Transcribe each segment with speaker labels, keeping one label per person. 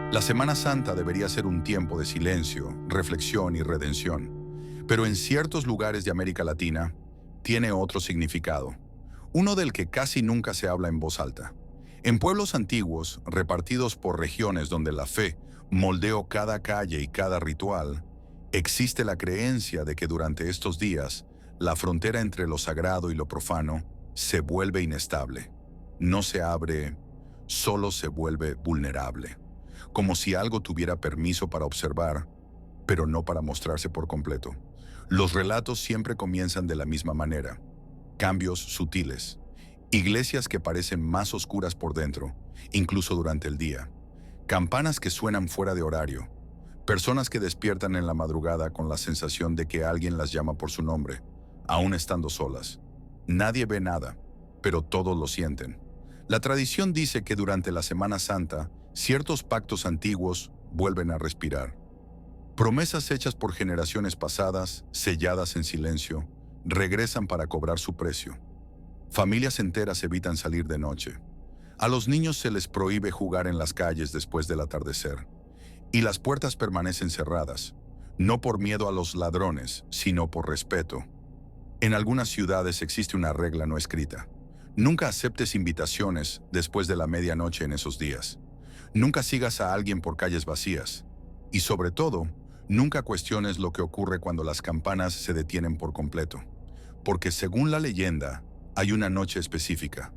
Speaker 1: La Semana Santa debería ser un tiempo de silencio, reflexión y redención, pero en ciertos lugares de América Latina tiene otro significado, uno del que casi nunca se habla en voz alta. En pueblos antiguos, repartidos por regiones donde la fe moldeó cada calle y cada ritual, existe la creencia de que durante estos días, la frontera entre lo sagrado y lo profano se vuelve inestable. No se abre, solo se vuelve vulnerable, como si algo tuviera permiso para observar, pero no para mostrarse por completo. Los relatos siempre comienzan de la misma manera: cambios sutiles, iglesias que parecen más oscuras por dentro, incluso durante el día, campanas que suenan fuera de horario, personas que despiertan en la madrugada con la sensación de que alguien las llama por su nombre, aún estando solas. Nadie ve nada, pero todos lo sienten. La tradición dice que durante la Semana Santa, ciertos pactos antiguos vuelven a respirar. Promesas hechas por generaciones pasadas, selladas en silencio, regresan para cobrar su precio. Familias enteras evitan salir de noche. A los niños se les prohíbe jugar en las calles después del atardecer. Y las puertas permanecen cerradas, no por miedo a los ladrones, sino por respeto. En algunas ciudades existe una regla no escrita: nunca aceptes invitaciones después de la medianoche en esos días. Nunca sigas a alguien por calles vacías. Y sobre todo, nunca cuestiones lo que ocurre cuando las campanas se detienen por completo. Porque según la leyenda, hay una noche específica.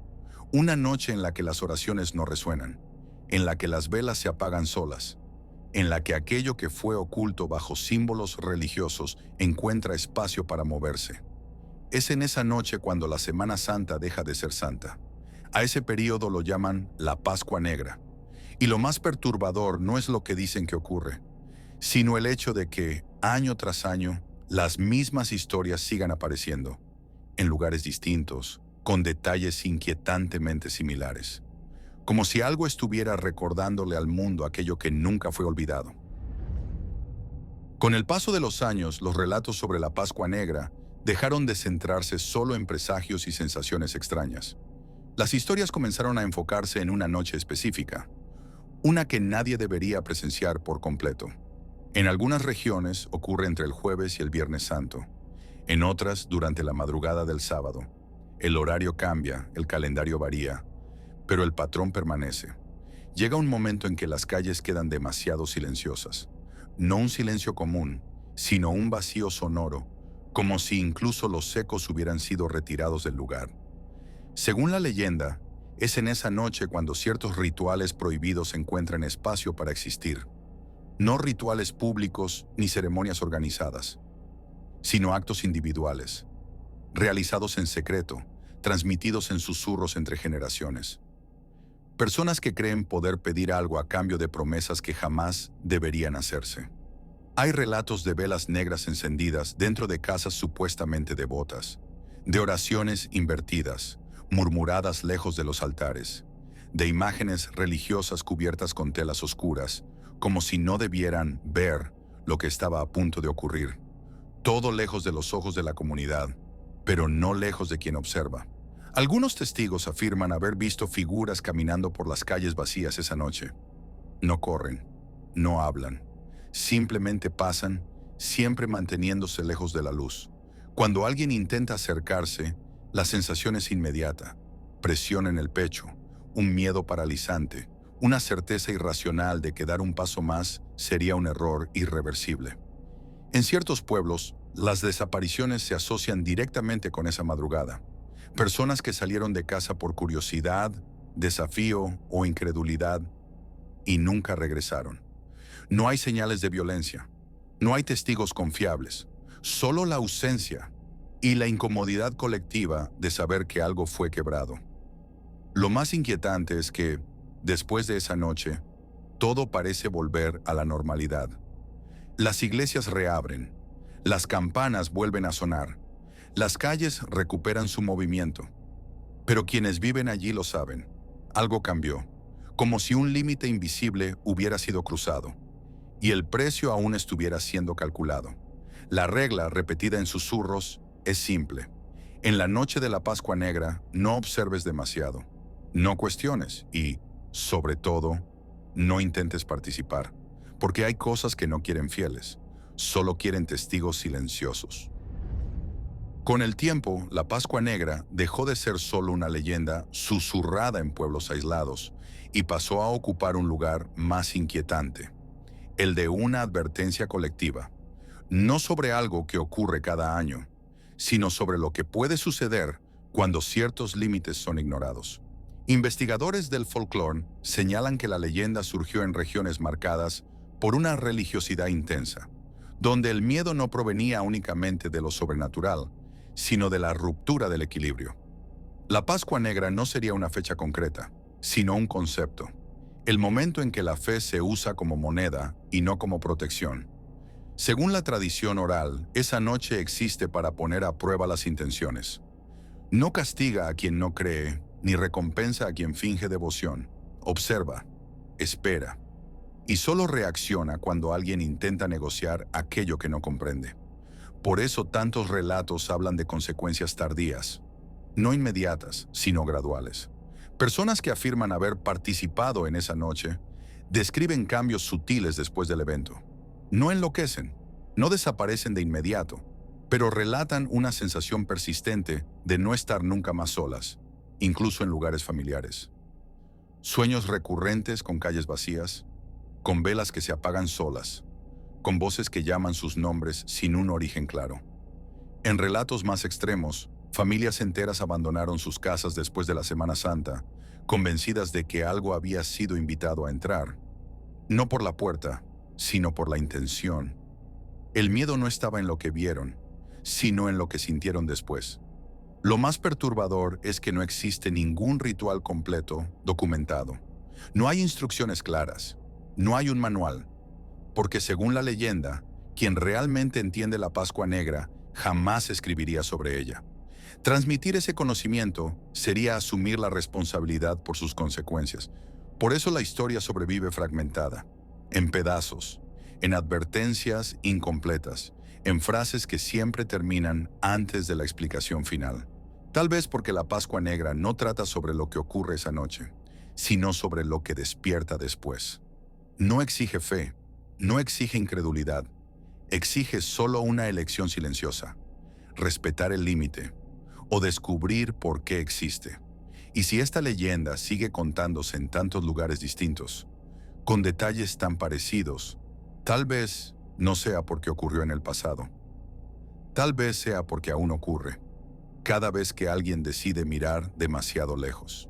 Speaker 1: Una noche en la que las oraciones no resuenan, en la que las velas se apagan solas, en la que aquello que fue oculto bajo símbolos religiosos encuentra espacio para moverse. Es en esa noche cuando la Semana Santa deja de ser santa. A ese período lo llaman la Pascua Negra. Y lo más perturbador no es lo que dicen que ocurre, sino el hecho de que, año tras año, las mismas historias sigan apareciendo, en lugares distintos, con detalles inquietantemente similares, como si algo estuviera recordándole al mundo aquello que nunca fue olvidado. Con el paso de los años, los relatos sobre la Pascua Negra dejaron de centrarse solo en presagios y sensaciones extrañas. Las historias comenzaron a enfocarse en una noche específica, una que nadie debería presenciar por completo. En algunas regiones ocurre entre el jueves y el viernes santo, en otras durante la madrugada del sábado. El horario cambia, el calendario varía, pero el patrón permanece. Llega un momento en que las calles quedan demasiado silenciosas. No un silencio común, sino un vacío sonoro, como si incluso los ecos hubieran sido retirados del lugar. Según la leyenda, es en esa noche cuando ciertos rituales prohibidos encuentran espacio para existir. No rituales públicos ni ceremonias organizadas, sino actos individuales, realizados en secreto, transmitidos en susurros entre generaciones. Personas que creen poder pedir algo a cambio de promesas que jamás deberían hacerse. Hay relatos de velas negras encendidas dentro de casas supuestamente devotas, de oraciones invertidas, murmuradas lejos de los altares, de imágenes religiosas cubiertas con telas oscuras, como si no debieran ver lo que estaba a punto de ocurrir. Todo lejos de los ojos de la comunidad, pero no lejos de quien observa. Algunos testigos afirman haber visto figuras caminando por las calles vacías esa noche. No corren, no hablan, simplemente pasan, siempre manteniéndose lejos de la luz. Cuando alguien intenta acercarse, la sensación es inmediata: presión en el pecho, un miedo paralizante, una certeza irracional de que dar un paso más sería un error irreversible. En ciertos pueblos, las desapariciones se asocian directamente con esa madrugada. Personas que salieron de casa por curiosidad, desafío o incredulidad y nunca regresaron. No hay señales de violencia, no hay testigos confiables, solo la ausencia y la incomodidad colectiva de saber que algo fue quebrado. Lo más inquietante es que, después de esa noche, todo parece volver a la normalidad. Las iglesias reabren, las campanas vuelven a sonar, las calles recuperan su movimiento. Pero quienes viven allí lo saben. Algo cambió, como si un límite invisible hubiera sido cruzado, y el precio aún estuviera siendo calculado. La regla, repetida en susurros, es simple: en la noche de la Pascua Negra, no observes demasiado, no cuestiones y, sobre todo, no intentes participar, porque hay cosas que no quieren fieles, solo quieren testigos silenciosos. Con el tiempo, la Pascua Negra dejó de ser solo una leyenda susurrada en pueblos aislados y pasó a ocupar un lugar más inquietante, el de una advertencia colectiva, no sobre algo que ocurre cada año, sino sobre lo que puede suceder cuando ciertos límites son ignorados. Investigadores del folclore señalan que la leyenda surgió en regiones marcadas por una religiosidad intensa, donde el miedo no provenía únicamente de lo sobrenatural, sino de la ruptura del equilibrio. La Pascua Negra no sería una fecha concreta, sino un concepto, el momento en que la fe se usa como moneda y no como protección. Según la tradición oral, esa noche existe para poner a prueba las intenciones. No castiga a quien no cree, ni recompensa a quien finge devoción. Observa, espera, y solo reacciona cuando alguien intenta negociar aquello que no comprende. Por eso tantos relatos hablan de consecuencias tardías, no inmediatas, sino graduales. Personas que afirman haber participado en esa noche describen cambios sutiles después del evento. No enloquecen, no desaparecen de inmediato, pero relatan una sensación persistente de no estar nunca más solas, incluso en lugares familiares. Sueños recurrentes con calles vacías, con velas que se apagan solas, con voces que llaman sus nombres sin un origen claro. En relatos más extremos, familias enteras abandonaron sus casas después de la Semana Santa, convencidas de que algo había sido invitado a entrar, no por la puerta, sino por la intención. El miedo no estaba en lo que vieron, sino en lo que sintieron después. Lo más perturbador es que no existe ningún ritual completo documentado. No hay instrucciones claras, no hay un manual, porque según la leyenda, quien realmente entiende la Pascua Negra jamás escribiría sobre ella. Transmitir ese conocimiento sería asumir la responsabilidad por sus consecuencias. Por eso la historia sobrevive fragmentada, en pedazos, en advertencias incompletas, en frases que siempre terminan antes de la explicación final. Tal vez porque la Pascua Negra no trata sobre lo que ocurre esa noche, sino sobre lo que despierta después. No exige fe, no exige incredulidad, exige solo una elección silenciosa, respetar el límite o descubrir por qué existe. Y si esta leyenda sigue contándose en tantos lugares distintos, con detalles tan parecidos, tal vez no sea porque ocurrió en el pasado. Tal vez sea porque aún ocurre, cada vez que alguien decide mirar demasiado lejos.